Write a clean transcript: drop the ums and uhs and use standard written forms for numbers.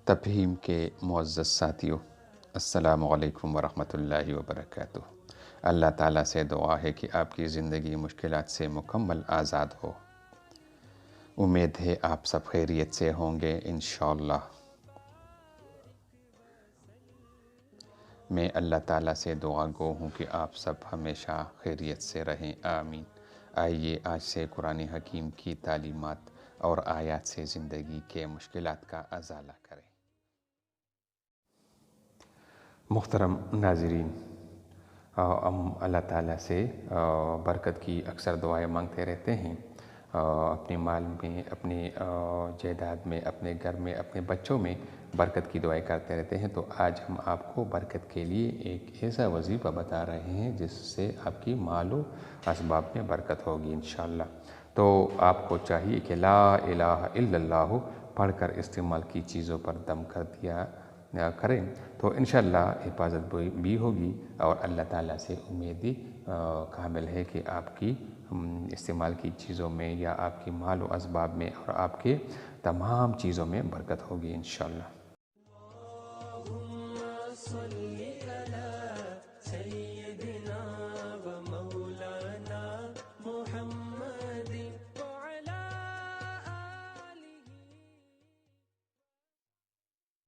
تفہیم کے معزز ساتھیوں، السلام علیکم ورحمۃ اللہ وبرکاتہ۔ اللہ تعالیٰ سے دعا ہے کہ آپ کی زندگی مشکلات سے مکمل آزاد ہو۔ امید ہے آپ سب خیریت سے ہوں گے انشاءاللہ۔ میں اللہ تعالیٰ سے دعا گو ہوں کہ آپ سب ہمیشہ خیریت سے رہیں، آمین۔ آئیے آج سے قرآن حکیم کی تعلیمات اور آیات سے زندگی کے مشکلات کا ازالہ کریں۔ محترم ناظرین، ہم اللہ تعالیٰ سے برکت کی اکثر دعائیں مانگتے رہتے ہیں، اپنے مال میں، اپنے جائیداد میں، اپنے گھر میں، اپنے بچوں میں برکت کی دعائیں کرتے رہتے ہیں۔ تو آج ہم آپ کو برکت کے لیے ایک ایسا وظیفہ بتا رہے ہیں جس سے آپ کی مال و اسباب میں برکت ہوگی انشاءاللہ۔ تو آپ کو چاہیے کہ لا الہ الا اللہ پڑھ کر استعمال کی چیزوں پر دم کر دیا کریں، تو انشاءاللہ حفاظت بھی ہوگی، اور اللہ تعالیٰ سے امید کامل ہے کہ آپ کی استعمال کی چیزوں میں یا آپ کی مال و اسباب میں اور آپ کے تمام چیزوں میں برکت ہوگی انشاءاللہ۔